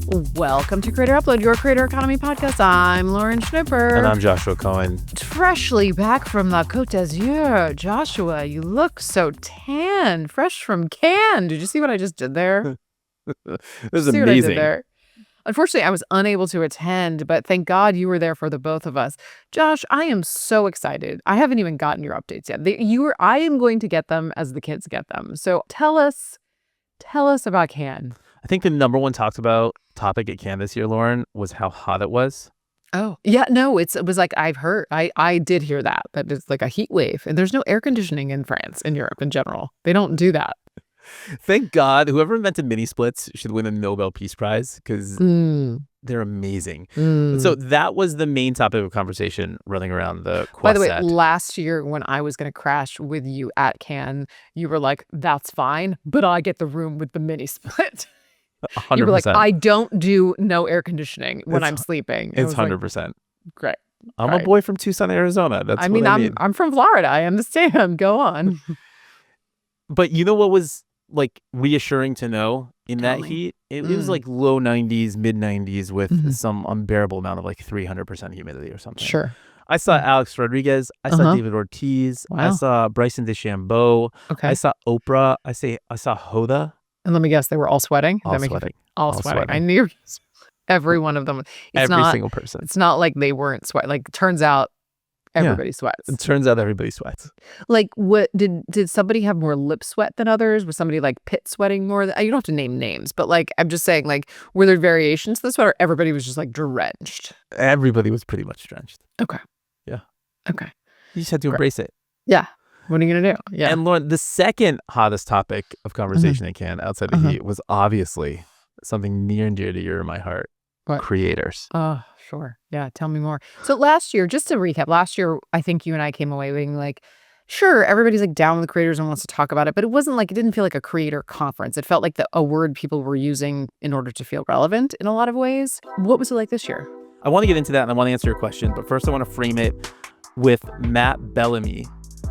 Welcome to Creator Upload, your creator economy podcast. I'm Lauren Schnipper. And I'm Joshua Cohen. Freshly back from La Côte d'Azur. Joshua, you look so tan, fresh from Cannes. Did you see what I just did there? This is amazing. There? Unfortunately, I was unable to attend, but thank God you were there for the both of us. Josh, I am so excited. I haven't even gotten your updates yet. I am going to get them as the kids get them. So tell us about Cannes. I think the number one talked about topic at Cannes this year, Lauren, was how hot it was. Oh, yeah, no, it was like I've heard. I did hear that it's like a heat wave, and there's no air conditioning in France, in Europe in general. They don't do that. Thank God, whoever invented mini splits should win a Nobel Peace Prize because they're amazing. So that was the main topic of conversation running around the quad. By the way, set. last year when I was going to crash with you at Cannes, you were like, "That's fine, but I get the room with the mini split." 100%. You were like, "I don't do no air conditioning when I'm sleeping." It's 100%. Great. I'm a boy from Tucson, Arizona. That's I mean, I'm from Florida. I understand. Go on. But you know what was like reassuring to know in that heat? It was like low 90s, mid 90s with some unbearable amount of like 300% humidity or something. Sure. I saw Alex Rodriguez. I saw David Ortiz. Wow. I saw Bryson DeChambeau. Okay. I saw Oprah. I saw Hoda. And let me guess, they were all sweating? All sweating. All sweating. I knew every one of them. Every single person. It's not like they weren't sweating. Like, turns out everybody sweats. It turns out everybody sweats. Like, what did somebody have more lip sweat than others? Was somebody like pit sweating more? You don't have to name names, but like, I'm just saying, like, were there variations to the sweat, or everybody was just like drenched? Everybody was pretty much drenched. Okay. Yeah. Okay. You just had to embrace it. Yeah. What are you going to do? Yeah. And Lauren, the second hottest topic of conversation I can outside the heat was obviously something near and dear to your and my heart. What? Creators. Oh, sure. Yeah. Tell me more. So last year, just to recap, last year, I think you and I came away being like, sure, everybody's like down with the creators and wants to talk about it, but it didn't feel like a creator conference. It felt like a word people were using in order to feel relevant in a lot of ways. What was it like this year? I want to get into that and I want to answer your question, but first I want to frame it with Matt Bellamy,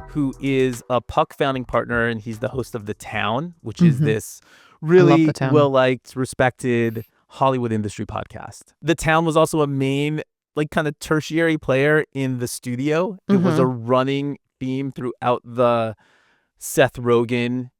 who is a Puck founding partner, and he's the host of The Town, which is this really well-liked, respected Hollywood industry podcast. The Town was also a main, like, kind of tertiary player in The Studio. It was a running theme throughout the Seth Rogen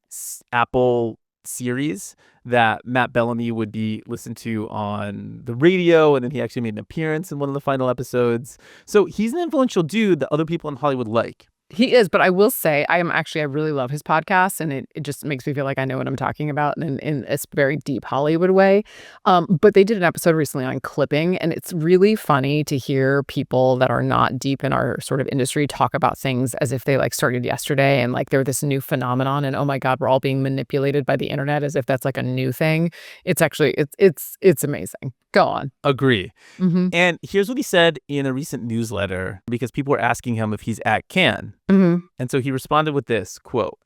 Apple series that Matt Bellamy would be listened to on the radio, and then he actually made an appearance in one of the final episodes. So he's an influential dude that other people in Hollywood like. He is, but I will say I really love his podcast, and it just makes me feel like I know what I'm talking about in a very deep Hollywood way. But they did an episode recently on clipping, and it's really funny to hear people that are not deep in our sort of industry talk about things as if they like started yesterday and like they're this new phenomenon, and oh my God, we're all being manipulated by the internet as if that's like a new thing. It's actually it's amazing. Go on. Agree. And here's what he said in a recent newsletter, because people were asking him if he's at Cannes. And so he responded with this, quote,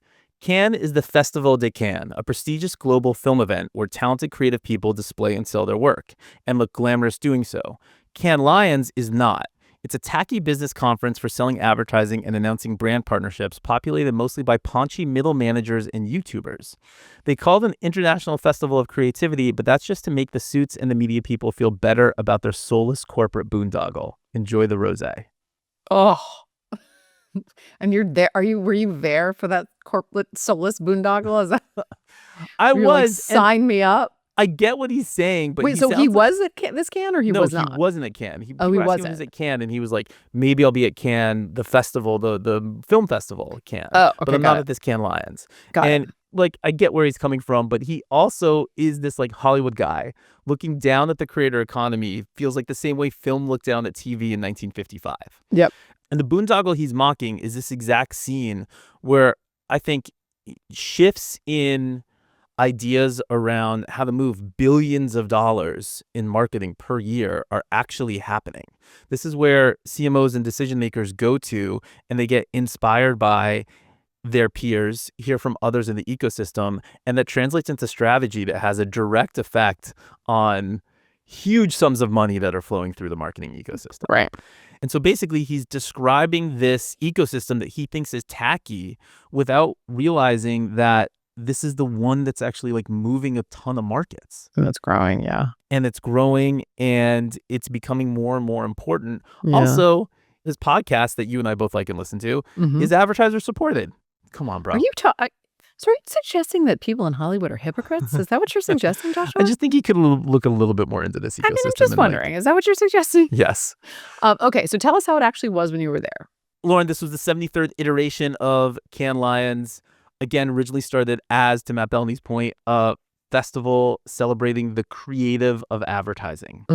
"Cannes is the Festival de Cannes, a prestigious global film event where talented creative people display and sell their work and look glamorous doing so. Cannes Lions is not. It's a tacky business conference for selling advertising and announcing brand partnerships, populated mostly by paunchy middle managers and YouTubers. They call it an international festival of creativity, but that's just to make the suits and the media people feel better about their soulless corporate boondoggle. Enjoy the rosé." Oh, and you're there? Were you there for that corporate soulless boondoggle? Is that? I was. Like, sign me up. I get what he's saying, but wait, so he was at this Cannes, or he was not? No, he wasn't at Cannes. He wasn't. He was at Cannes, and he was like, maybe I'll be at Cannes, the festival, the film festival at Cannes. Oh, okay, but I'm not at this Cannes Lions. And like, I get where he's coming from, but he also is this like Hollywood guy looking down at the creator economy. Feels like the same way film looked down at TV in 1955. Yep. And the boondoggle he's mocking is this exact scene where I think shifts in ideas around how to move billions of dollars in marketing per year are actually happening. This is where CMOs and decision makers go to, and they get inspired by their peers, hear from others in the ecosystem, and that translates into strategy that has a direct effect on huge sums of money that are flowing through the marketing ecosystem. Right. And so basically he's describing this ecosystem that he thinks is tacky without realizing that this is the one that's actually like moving a ton of markets. And it's growing, yeah. And it's growing, and it's becoming more and more important. Yeah. Also, this podcast that you and I both like and listen to is advertiser supported. Come on, bro. Are you suggesting that people in Hollywood are hypocrites? Is that what you're suggesting, Joshua? I just think you could look a little bit more into this ecosystem. I mean, I'm just wondering, is that what you're suggesting? Yes. Okay, so tell us how it actually was when you were there. Lauren, this was the 73rd iteration of Cannes Lions. Again, originally started as, to Matt Bellamy's point, a festival celebrating the creative of advertising.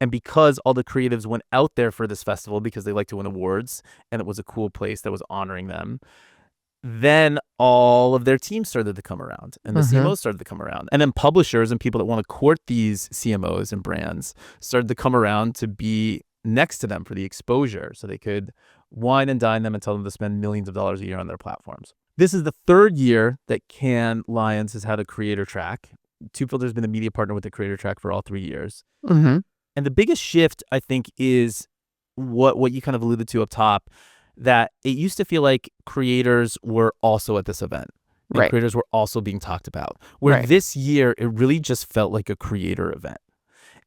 And because all the creatives went out there for this festival because they like to win awards, and it was a cool place that was honoring them, then all of their teams started to come around, and the CMOs started to come around. And then publishers and people that want to court these CMOs and brands started to come around to be next to them for the exposure, so they could wine and dine them and tell them to spend millions of dollars a year on their platforms. This is the third year that Cannes Lions has had a creator track. Tubefilter has been a media partner with the creator track for all 3 years. And the biggest shift, I think, is what you kind of alluded to up top, that it used to feel like creators were also at this event. And creators were also being talked about. Where this year, it really just felt like a creator event.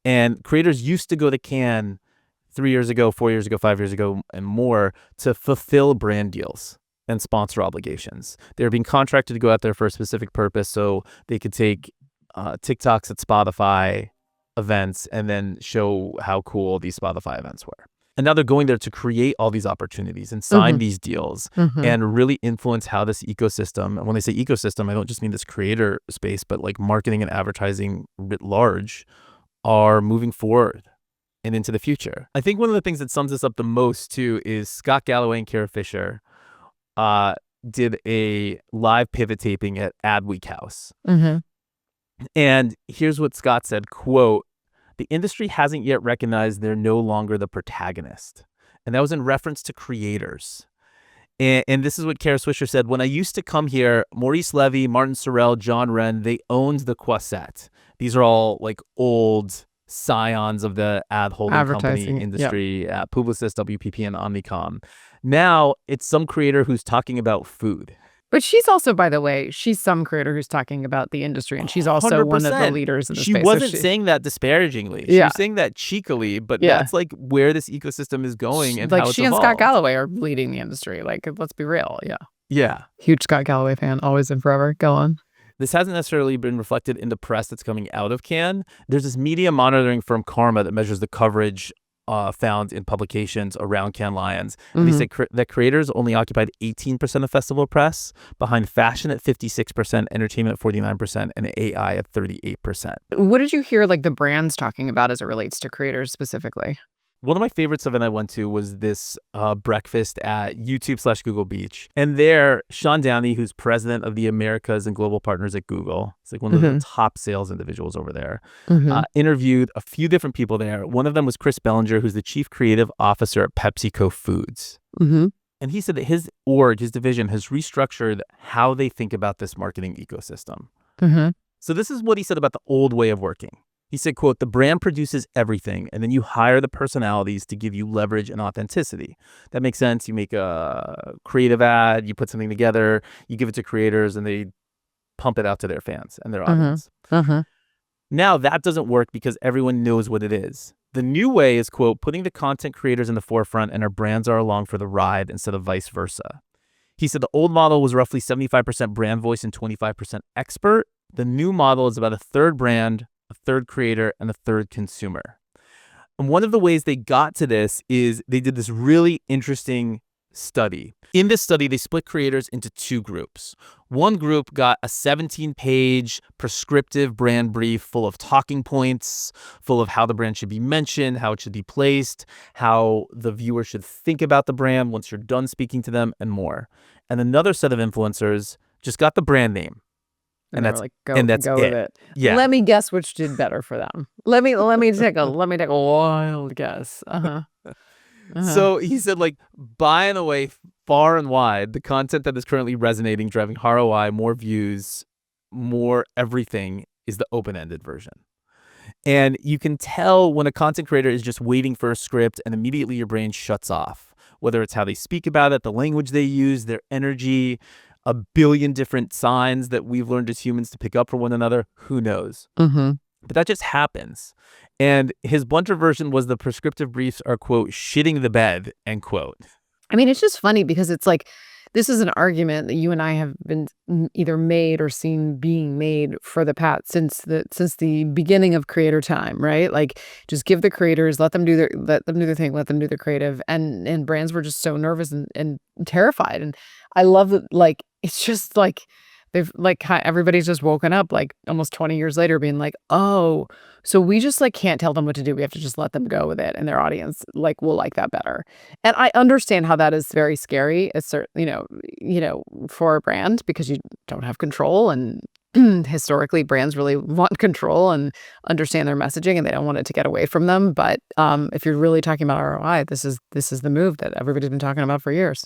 And creators used to go to Cannes 3 years ago, 4 years ago, 5 years ago, and more to fulfill brand deals and sponsor obligations. They were being contracted to go out there for a specific purpose, so they could take TikToks at Spotify events and then show how cool these Spotify events were. And now they're going there to create all these opportunities and sign these deals and really influence how this ecosystem, and when I say ecosystem, I don't just mean this creator space, but like marketing and advertising writ large, are moving forward and into the future. I think one of the things that sums this up the most too is Scott Galloway and Kara Fisher did a live pivot taping at Adweek House. And here's what Scott said, quote, "The industry hasn't yet recognized they're no longer the protagonist." And that was in reference to creators. And this is what Kara Swisher said. "When I used to come here, Maurice Levy, Martin Sorrell, John Wren, they owned the Quasset. These are all like old scions of the ad holding company industry, Publicis, WPP, and Omnicom. Now it's some creator who's talking about food." But she's also, by the way, she's some creator who's talking about the industry, and she's also 100%. One of the leaders in the space. She wasn't saying that disparagingly. She was saying that cheekily, but that's like where this ecosystem is going and like how it's she evolved. And Scott Galloway are leading the industry. Like, let's be real. Yeah. Huge Scott Galloway fan, always and forever. Go on. This hasn't necessarily been reflected in the press that's coming out of Cannes. There's this media monitoring firm, Karma, that measures the coverage found in publications around Cannes Lions. And they say that creators only occupied 18% of festival press, behind fashion at 56%, entertainment at 49%, and AI at 38%. What did you hear like the brands talking about as it relates to creators specifically? One of my favorites event I went to was this breakfast at YouTube/Google Beach. And there, Sean Downey, who's president of the Americas and Global Partners at Google, it's like one of the top sales individuals over there, interviewed a few different people there. One of them was Chris Bellinger, who's the chief creative officer at PepsiCo Foods. And he said that his division, has restructured how they think about this marketing ecosystem. So this is what he said about the old way of working. He said, quote, "The brand produces everything, and then you hire the personalities to give you leverage and authenticity." That makes sense. You make a creative ad, you put something together, you give it to creators, and they pump it out to their fans and their audience. Now that doesn't work because everyone knows what it is. The new way is, quote, "putting the content creators in the forefront and our brands are along for the ride instead of vice versa." He said the old model was roughly 75% brand voice and 25% expert. The new model is about a third brand, a third creator, and a third consumer. And one of the ways they got to this is they did this really interesting study. In this study, they split creators into two groups. One group got a 17-page prescriptive brand brief full of talking points, full of how the brand should be mentioned, how it should be placed, how the viewer should think about the brand once you're done speaking to them, and more. And another set of influencers just got the brand name. And that's like, go with it. Yeah. Let me guess which did better for them. Let me take a wild guess. So he said, like, by and away, far and wide, the content that is currently resonating, driving ROI, more views, more everything, is the open-ended version. And you can tell when a content creator is just waiting for a script and immediately your brain shuts off, whether it's how they speak about it, the language they use, their energy. a billion different signs that we've learned as humans to pick up from one another. Who knows? Mm-hmm. But that just happens. And his blunter version was the prescriptive briefs are, quote, shitting the bed, end quote. I mean, it's just funny because it's like, this is an argument that you and I have been either made or seen being made for the past since the beginning of creator time, right? Like, just give the creators, let them do their thing, let them do their creative, and brands were just so nervous and terrified. And I love that, like, it's just like they've like everybody's just woken up like almost 20 years later being like, oh, so we just like can't tell them what to do. We have to just let them go with it, and their audience like will like that better. And I understand how that is very scary, for a brand, because you don't have control, and historically brands really want control and understand their messaging, and they don't want it to get away from them. But if you're really talking about ROI, this is the move that everybody's been talking about for years.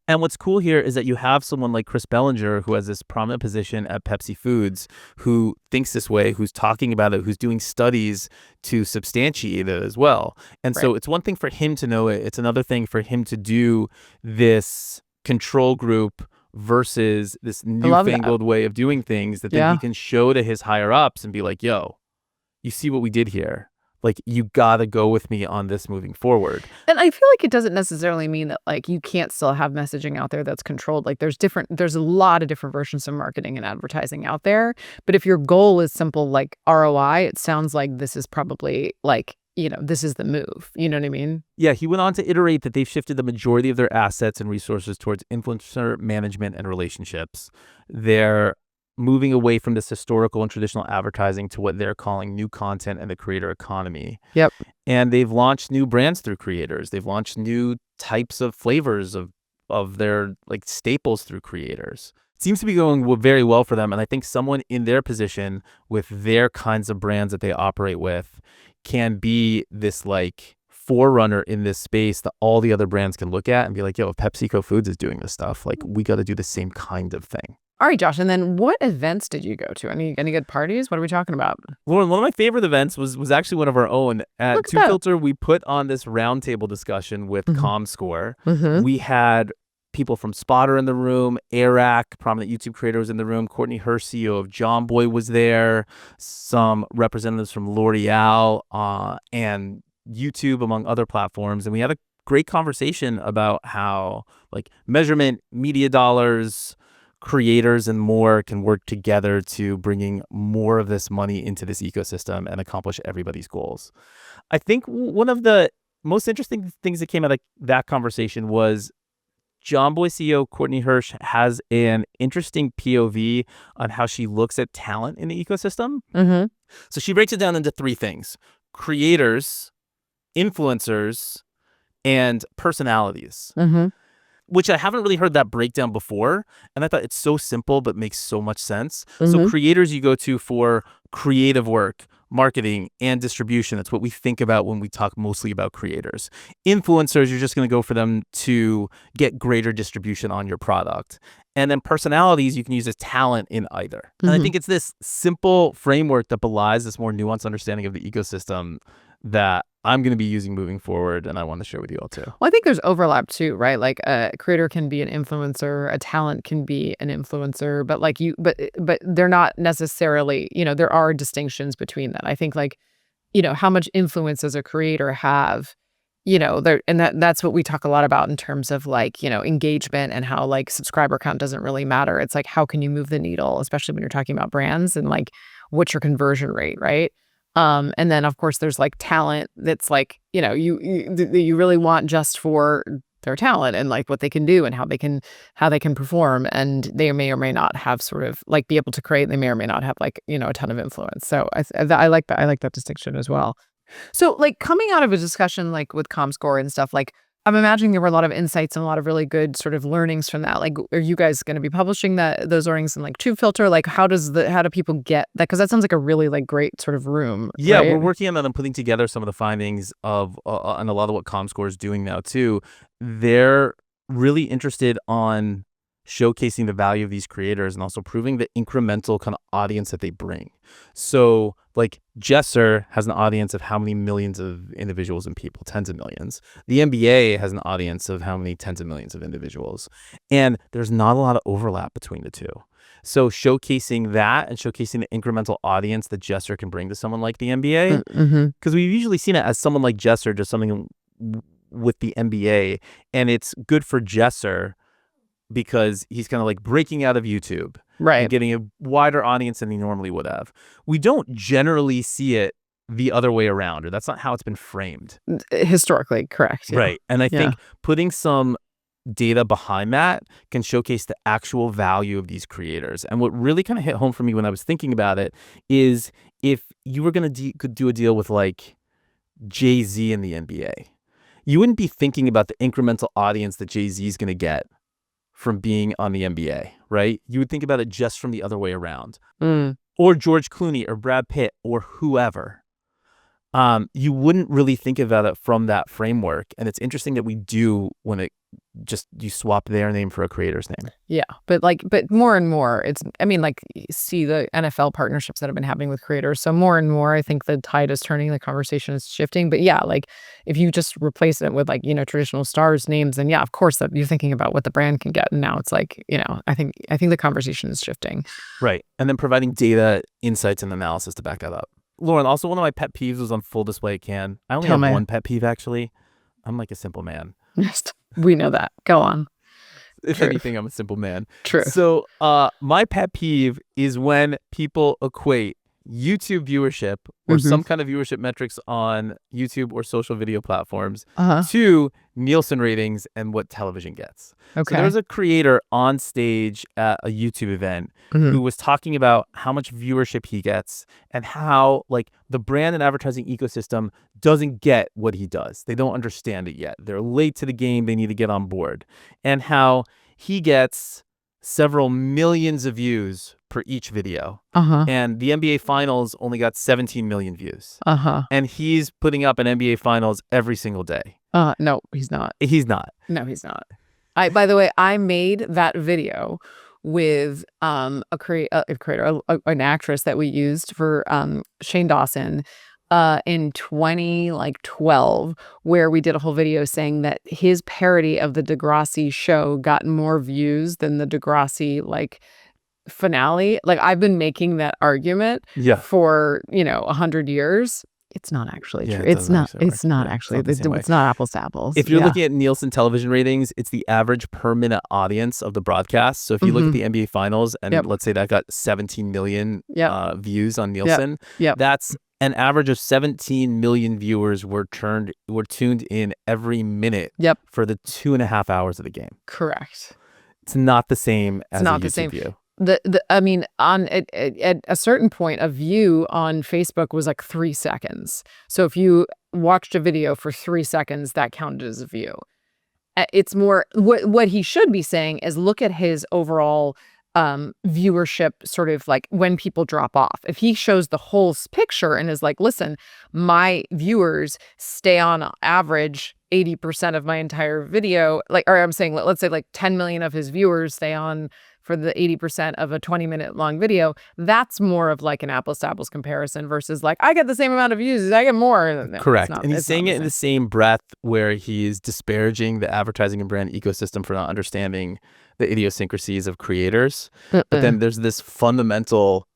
And what's cool here is that you have someone like Chris Bellinger, who has this prominent position at Pepsi Foods, who thinks this way, who's talking about it, who's doing studies to substantiate it as well. And so it's one thing for him to know it. It's another thing for him to do this control group versus this newfangled way of doing things that then he can show to his higher ups and be like, yo, you see what we did here? Like, you gotta go with me on this moving forward. And I feel like it doesn't necessarily mean that like you can't still have messaging out there that's controlled. Like there's a lot of different versions of marketing and advertising out there. But if your goal is simple like ROI, it sounds like this is probably like, this is the move. You know what I mean? Yeah, he went on to iterate that they've shifted the majority of their assets and resources towards influencer management and relationships. They're moving away from this historical and traditional advertising to what they're calling new content and the creator economy. Yep. And they've launched new brands through creators. They've launched new types of flavors of their like staples through creators. It seems to be going very well for them. And I think someone in their position with their kinds of brands that they operate with can be this like forerunner in this space that all the other brands can look at and be like, yo, if PepsiCo Foods is doing this stuff, like we got to do the same kind of thing. All right, Josh. And then what events did you go to? Any good parties? What are we talking about? Lauren, one of my favorite events was actually one of our own. At Tubefilter, we put on this roundtable discussion with Comscore. Mm-hmm. We had people from Spotter in the room, Arac, prominent YouTube creators in the room. Courtney Hirsch, CEO of John Boy, was there. Some representatives from L'Oreal and YouTube, among other platforms. And we had a great conversation about how like measurement, media dollars, creators and more can work together to bringing more of this money into this ecosystem and accomplish everybody's goals. I think one of the most interesting things that came out of that conversation was John Boy CEO Courtney Hirsch has an interesting POV on how she looks at talent in the ecosystem. Mm-hmm. So she breaks it down into three things: creators, influencers, and personalities. Mm-hmm. Which I haven't really heard that breakdown before. And I thought it's so simple, but makes so much sense. Mm-hmm. So creators you go to for creative work, marketing, and distribution. That's what we think about when we talk mostly about creators. Influencers, you're just going to go for them to get greater distribution on your product. And then personalities, you can use as talent in either. And I think it's this simple framework that belies this more nuanced understanding of the ecosystem that I'm going to be using moving forward, and I want to share with you all too. Well, I think there's overlap too, right? Like a creator can be an influencer, a talent can be an influencer, but like but they're not necessarily, there are distinctions between that. I think like, how much influence does a creator have, that's what we talk a lot about in terms of like, engagement and how like subscriber count doesn't really matter. It's like, how can you move the needle, especially when you're talking about brands, and like, what's your conversion rate, right? And then of course there's like talent that's like, you really want just for their talent and like what they can do and how they can perform, and they may or may not have sort of like be able to create. They may or may not have like, a ton of influence. So I like that. I like that distinction as well. So like coming out of a discussion like with Comscore and stuff, like I'm imagining there were a lot of insights and a lot of really good sort of learnings from that. Like, are you guys going to be publishing those learnings in like Tubefilter? Like, how do people get that? Because that sounds like a really like great sort of room. Yeah, right? We're working on that and putting together some of the findings of and a lot of what Comscore is doing now too. They're really interested on showcasing the value of these creators and also proving the incremental kind of audience that they bring. So like Jesser has an audience of how many millions of individuals and people, tens of millions. The NBA has an audience of how many tens of millions of individuals. And there's not a lot of overlap between the two. So showcasing that and showcasing the incremental audience that Jesser can bring to someone like the NBA, because we've usually seen it as someone like Jesser does something with the NBA, and it's good for Jesser because he's kind of like breaking out of YouTube and getting a wider audience than he normally would have. We don't generally see it the other way around, or that's not how it's been framed. Historically, correct. Yeah. Right. And I think putting some data behind that can showcase the actual value of these creators. And what really kind of hit home for me when I was thinking about it is if you were going to do a deal with like Jay-Z in the NBA, you wouldn't be thinking about the incremental audience that Jay-Z is going to get from being on the NBA, right? You would think about it just from the other way around. Or George Clooney or Brad Pitt or whoever. You wouldn't really think about it from that framework. And it's interesting that we do when it just you swap their name for a creator's name. Yeah, but more and more, see the NFL partnerships that have been happening with creators. So more and more, I think the tide is turning, the conversation is shifting. But yeah, like if you just replace it with traditional stars' names, then yeah, of course that you're thinking about what the brand can get. And now it's like, I think the conversation is shifting. Right, and then providing data, insights, and analysis to back that up. Lauren, also one of my pet peeves was on Full Display at Cannes. I only have one pet peeve actually. I'm like a simple man. We know that. Go on. If anything, I'm a simple man. True. So my pet peeve is when people equate YouTube viewership or some kind of viewership metrics on YouTube or social video platforms to Nielsen ratings and what television gets. Okay. So there was a creator on stage at a YouTube event who was talking about how much viewership he gets and how like the brand and advertising ecosystem doesn't get what he does. They don't understand it yet. They're late to the game. They need to get on board. And how he gets several millions of views per each video. And the NBA Finals only got 17 million views. And he's putting up an NBA Finals every single day. No, he's not. He's not. No, he's not. By the way, I made that video with a creator, an actress that we used for Shane Dawson in 2012, where we did a whole video saying that his parody of the Degrassi show got more views than the Degrassi finale. Like I've been making that argument for 100 years. It's not actually true. It's not actually. It's not apples to apples. If you're looking at Nielsen television ratings, it's the average per minute audience of the broadcast. So if you look at the NBA Finals and let's say that got 17 million views on Nielsen, that's an average of 17 million viewers were tuned in every minute for the 2.5 hours of the game. Correct. It's not the same as a YouTube view. At a certain point, a view on Facebook was like 3 seconds. So if you watched a video for 3 seconds, that counted as a view. It's more what he should be saying is look at his overall viewership, sort of like when people drop off. If he shows the whole picture and is like, listen, my viewers stay on average 80% of my entire video, let's say like 10 million of his viewers stay on for the 80% of a 20-minute long video, that's more of like an apples to apples comparison versus like, I get the same amount of views, I get more. No, correct. And he's saying it in the same breath where he's disparaging the advertising and brand ecosystem for not understanding the idiosyncrasies of creators. But then there's this fundamental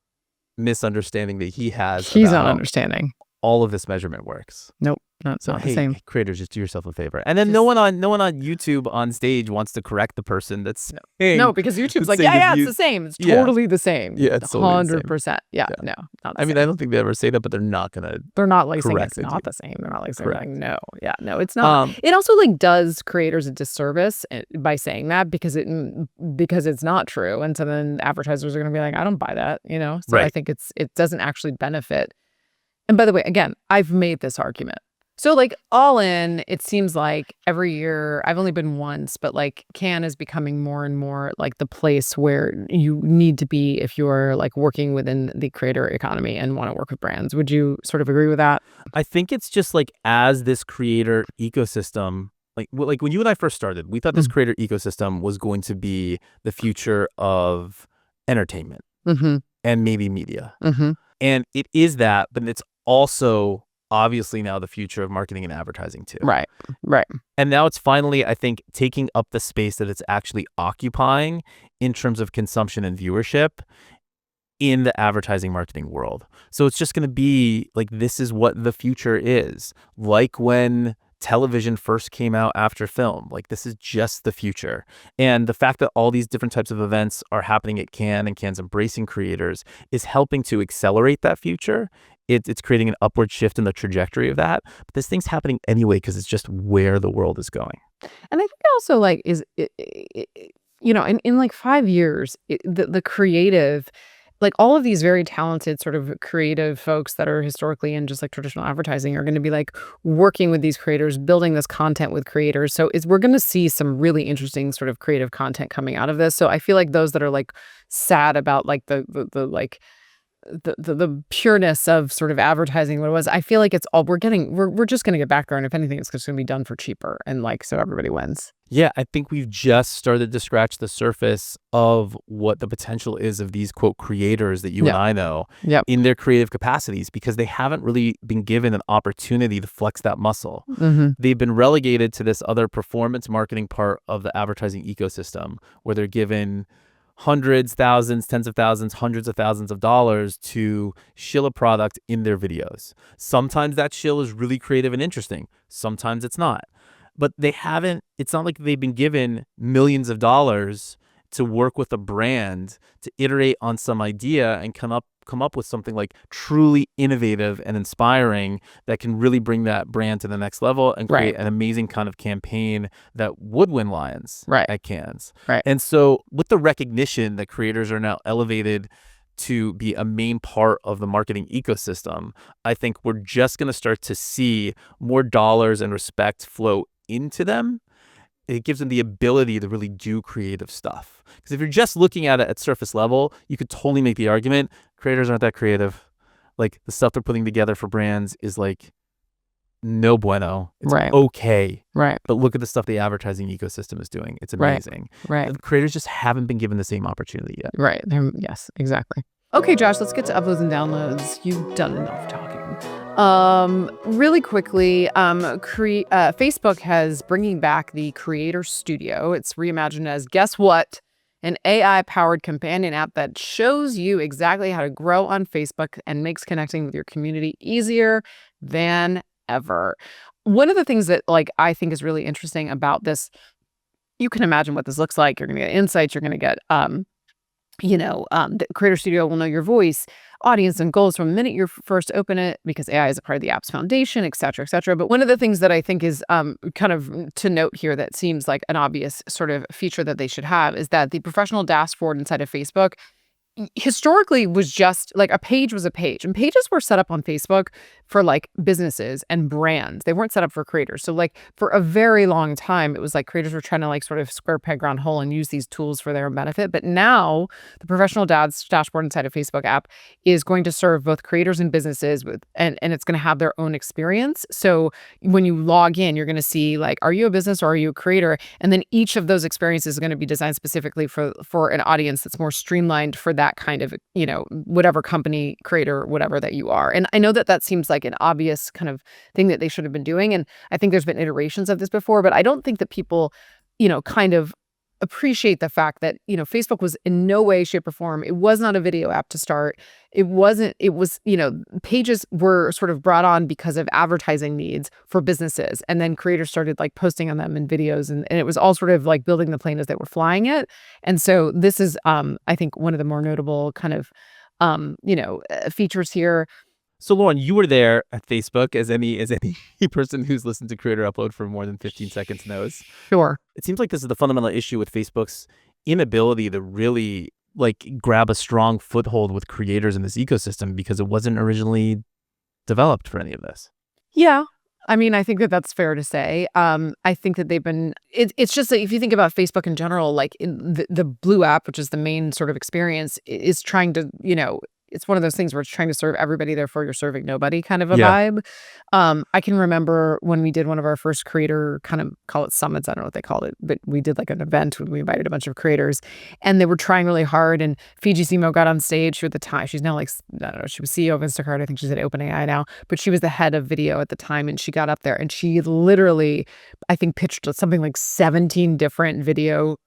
misunderstanding that he has. He's not understanding. All of this measurement works. Nope. Not the same. Creators, just do yourself a favor. And then no one on YouTube on stage wants to correct the person that's no, because YouTube's like, it's the same. It's totally the same. Yeah, it's 100%. Yeah, no, not the same. I don't think they ever say that, but they're not gonna. They're not like saying it's not the same. They're not like saying no. Yeah, no, it's not. It also like does creators a disservice by saying that because it's not true, and so then advertisers are gonna be like, I don't buy that, So I think it doesn't actually benefit. And by the way, again, I've made this argument. So like all in, it seems like every year, I've only been once, but like Cannes is becoming more and more like the place where you need to be if you're like working within the creator economy and want to work with brands. Would you sort of agree with that? I think it's just like as this creator ecosystem like when you and I first started, we thought this creator ecosystem was going to be the future of entertainment and maybe media. And it is that, but it's also obviously now the future of marketing and advertising too. Right. And now it's finally, I think, taking up the space that it's actually occupying in terms of consumption and viewership in the advertising marketing world. So it's just going to be like, this is what the future is. Like when television first came out after film, like this is just the future. And the fact that all these different types of events are happening at Cannes and Cannes embracing creators is helping to accelerate that future. It's creating an upward shift in the trajectory of that. But this thing's happening anyway because it's just where the world is going. And I think also like in like 5 years, the creative, like all of these very talented sort of creative folks that are historically in just like traditional advertising are going to be like working with these creators, building this content with creators. So we're going to see some really interesting sort of creative content coming out of this. So I feel like those that are like sad about like the pureness of sort of advertising what it was, I feel like it's all we're just going to get back there, and if anything it's just going to be done for cheaper, and like so everybody wins. Yeah, I think we've just started to scratch the surface of what the potential is of these quote creators that you and I know in their creative capacities, because they haven't really been given an opportunity to flex that muscle. They've been relegated to this other performance marketing part of the advertising ecosystem where they're given hundreds, thousands, tens of thousands, hundreds of thousands of dollars to shill a product in their videos. Sometimes that shill is really creative and interesting. Sometimes it's not. But it's not like they've been given millions of dollars to work with a brand to iterate on some idea and come up with something like truly innovative and inspiring that can really bring that brand to the next level and create an amazing kind of campaign that would win Lions at Cannes. And so with the recognition that creators are now elevated to be a main part of the marketing ecosystem, I think we're just going to start to see more dollars and respect flow into them. It gives them the ability to really do creative stuff. Because if you're just looking at it at surface level, you could totally make the argument creators aren't that creative. Like the stuff they're putting together for brands is like no bueno. It's okay. But look at the stuff the advertising ecosystem is doing. It's amazing. The creators just haven't been given the same opportunity yet. Yes, exactly. Okay, Josh, let's get to uploads and downloads. You've done enough talking. Really quickly, Facebook has bringing back the Creator Studio. It's reimagined as, guess what? An AI-powered companion app that shows you exactly how to grow on Facebook and makes connecting with your community easier than ever. One of the things that like I think is really interesting about this, you can imagine what this looks like. You're going to get insights. You're going to get the Creator Studio will know your voice, audience, and goals from the minute you first open it, because AI is a part of the app's foundation, et cetera, et cetera. But one of the things that I think is kind of to note here that seems like an obvious sort of feature that they should have is that the professional dashboard inside of Facebook historically was just like a page was a page, and pages were set up on Facebook for like businesses and brands. They weren't set up for creators. So like for a very long time, it was like creators were trying to like sort of square peg round hole and use these tools for their benefit. But now the professional dashboard inside of Facebook app is going to serve both creators and businesses and it's going to have their own experience. So when you log in, you're going to see like, are you a business or are you a creator? And then each of those experiences is going to be designed specifically for an audience that's more streamlined for that kind of, whatever company, creator, whatever that you are. And I know that seems like an obvious kind of thing that they should have been doing. And I think there's been iterations of this before, but I don't think that people, kind of appreciate the fact that, Facebook was in no way, shape, or form. It was not a video app to start. It was, pages were sort of brought on because of advertising needs for businesses. And then creators started like posting on them in videos and it was all sort of like building the plane as they were flying it. And so this is, I think, one of the more notable kind of, features here. So Lauren, you were there at Facebook, as any person who's listened to Creator Upload for more than 15 seconds knows. Sure. It seems like this is the fundamental issue with Facebook's inability to really like grab a strong foothold with creators in this ecosystem because it wasn't originally developed for any of this. Yeah. I mean, I think that's fair to say. I think that they've been, it's just that if you think about Facebook in general, like in the Blue app, which is the main sort of experience, is trying to, it's one of those things where it's trying to serve everybody, therefore you're serving nobody kind of a vibe. I can remember when we did one of our first creator kind of, call it summits, I don't know what they called it, but we did like an event when we invited a bunch of creators, and they were trying really hard, and Fiji Simo got on stage at the time. She's now like, I don't know, she was CEO of Instacart. I think she's at OpenAI now, but she was the head of video at the time, and she got up there and she literally, I think, pitched something like 17 different video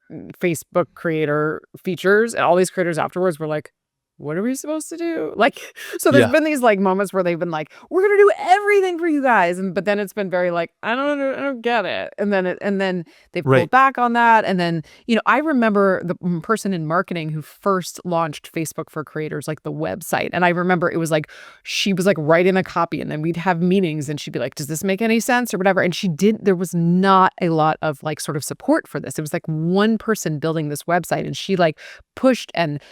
Facebook creator features, and all these creators afterwards were like, what are we supposed to do? Like, so there's been these like moments where they've been like, we're gonna do everything for you guys, but then it's been very like, I don't get it, and then they pulled back on that, and then I remember the person in marketing who first launched Facebook for Creators, like the website, and I remember it was like she was like writing a copy, and then we'd have meetings, and she'd be like, does this make any sense or whatever, and there was not a lot of like sort of support for this. It was like one person building this website, and she like pushed and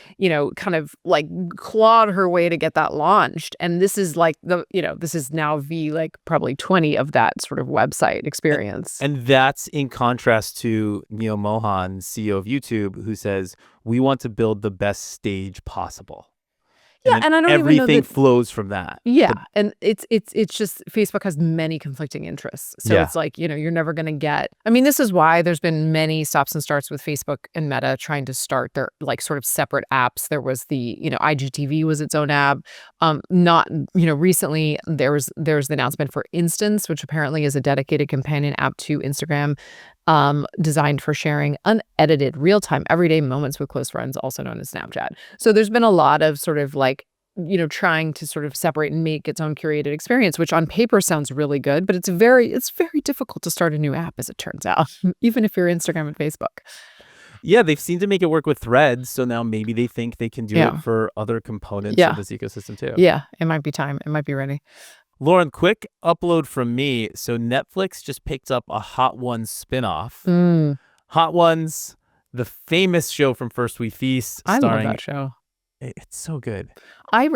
kind of like clawed her way to get that launched, and this is like this is now like probably 20 of that sort of website experience, and that's in contrast to Neil Mohan, CEO of YouTube, who says we want to build the best stage possible. And I don't everything even know flows from that. And it's just Facebook has many conflicting interests. So it's like, you're never going to get, I mean, this is why there's been many stops and starts with Facebook and Meta trying to start their like sort of separate apps. There was the, IGTV was its own app. Not, recently there's the announcement for Instance, which apparently is a dedicated companion app to Instagram, designed for sharing unedited, real-time, everyday moments with close friends, also known as Snapchat. So there's been a lot of sort of like, trying to sort of separate and make its own curated experience, which on paper sounds really good, but it's very difficult to start a new app, as it turns out, even if you're Instagram and Facebook. Yeah, they've seemed to make it work with Threads, so now maybe they think they can do it for other components of this ecosystem too. Yeah, it might be time. It might be ready. Lauren, quick upload from me. So Netflix just picked up a Hot Ones spinoff. Hot Ones, the famous show from First We Feast. I love that show. It's so good. I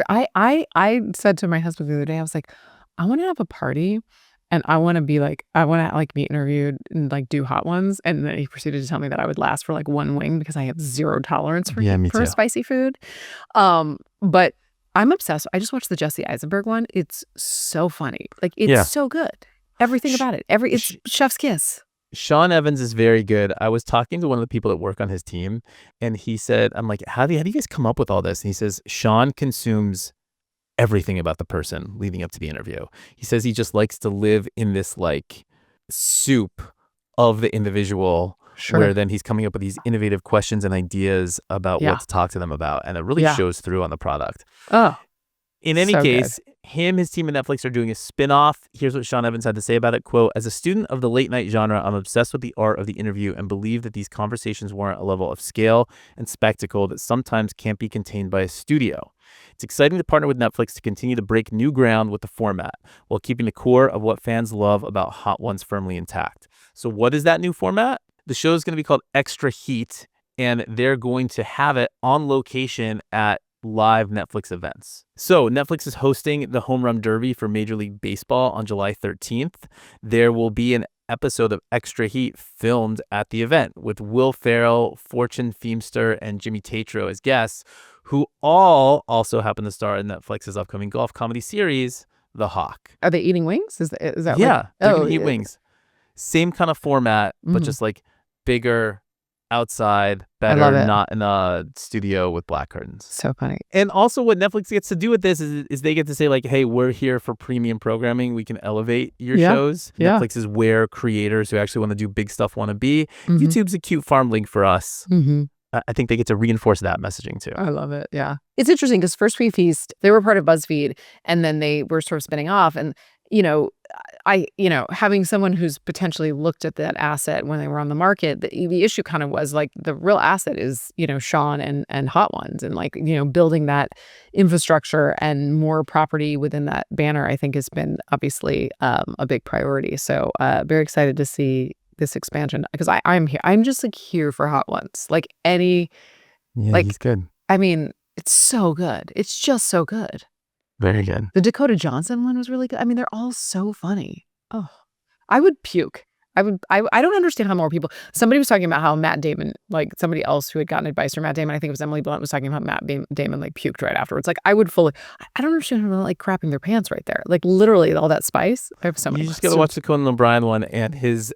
said to my husband the other day, I was like, I want to have a party, and I want to be interviewed and like do Hot Ones. And then he proceeded to tell me that I would last for like one wing because I have zero tolerance for spicy food. But I'm obsessed. I just watched the Jesse Eisenberg one. It's so funny. Like, it's so good. Everything about it. It's chef's kiss. Sean Evans is very good. I was talking to one of the people that work on his team, and he said, I'm like, how do you guys come up with all this? And he says, Sean consumes everything about the person leading up to the interview. He says he just likes to live in this like soup of the individual, where then he's coming up with these innovative questions and ideas about what to talk to them about. And it really shows through on the product. In any case, his team at Netflix are doing a spinoff. Here's what Sean Evans had to say about it. Quote, as a student of the late night genre, I'm obsessed with the art of the interview and believe that these conversations warrant a level of scale and spectacle that sometimes can't be contained by a studio. It's exciting to partner with Netflix to continue to break new ground with the format while keeping the core of what fans love about Hot Ones firmly intact. So what is that new format? The show is going to be called Extra Heat, and they're going to have it on location at live Netflix events. So Netflix is hosting the Home Run Derby for Major League Baseball on July 13th. There will be an episode of Extra Heat filmed at the event with Will Ferrell, Fortune Feimster, and Jimmy Tatro as guests, who all also happen to star in Netflix's upcoming golf comedy series, The Hawk. Are they eating wings? Is that they're going to eat wings. Same kind of format, but just like bigger, outside, better, not in a studio with black curtains. So funny. And also what Netflix gets to do with this is they get to say like, hey, we're here for premium programming. We can elevate your shows. Netflix is where creators who actually want to do big stuff want to be. YouTube's a cute farm link for us. I think they get to reinforce that messaging too. I love it. Yeah. It's interesting because First We Feast, they were part of BuzzFeed, and then they were sort of spinning off. And, having someone who's potentially looked at that asset when they were on the market, the issue kind of was like the real asset is, Sean and Hot Ones, and like, building that infrastructure and more property within that banner, I think has been obviously a big priority. So very excited to see this expansion because I'm here. I'm just like here for Hot Ones. Like he's good. I mean, it's so good. It's just so good. Very good. The Dakota Johnson one was really good. I mean, they're all so funny. Oh, I would puke. I don't understand how more people. Somebody was talking about how Matt Damon, like somebody else who had gotten advice from Matt Damon, I think it was Emily Blunt, was talking about Matt Damon like puked right afterwards. Like I would fully. I don't understand how like crapping their pants right there. Like literally all that spice. I have so many. You just gotta watch the Conan O'Brien one and his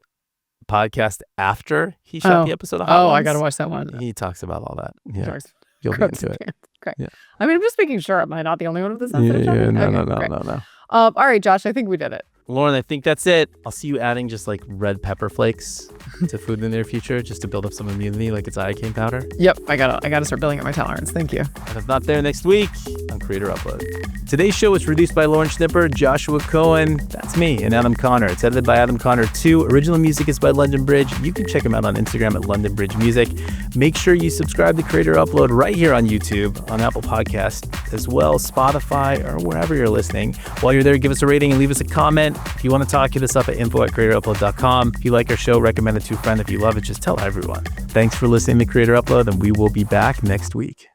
podcast after he shot the episode of Hot Ones. I gotta watch that one. He talks about all that. Yeah, you'll be into it. Great. Yeah. I mean, I'm just making sure. Am I not the only one with this? No. All right, Josh. I think we did it. Lauren, I think that's it. I'll see you adding just like red pepper flakes to food in the near future just to build up some immunity like it's iocane powder. Yep, I gotta start building up my tolerance. Thank you. And if not there next week on Creator Upload. Today's show was produced by Lauren Schnipper, Joshua Cohen, that's me, and Adam Connor. It's edited by Adam Connor too. Original music is by London Bridge. You can check him out on Instagram at London Bridge Music. Make sure you subscribe to Creator Upload right here on YouTube, on Apple Podcasts, as well Spotify, or wherever you're listening. While you're there, give us a rating and leave us a comment. If you want to talk, hit us up at info@creatorupload.com. If you like our show, recommend it to a friend. If you love it, just tell everyone. Thanks for listening to Creator Upload, and we will be back next week.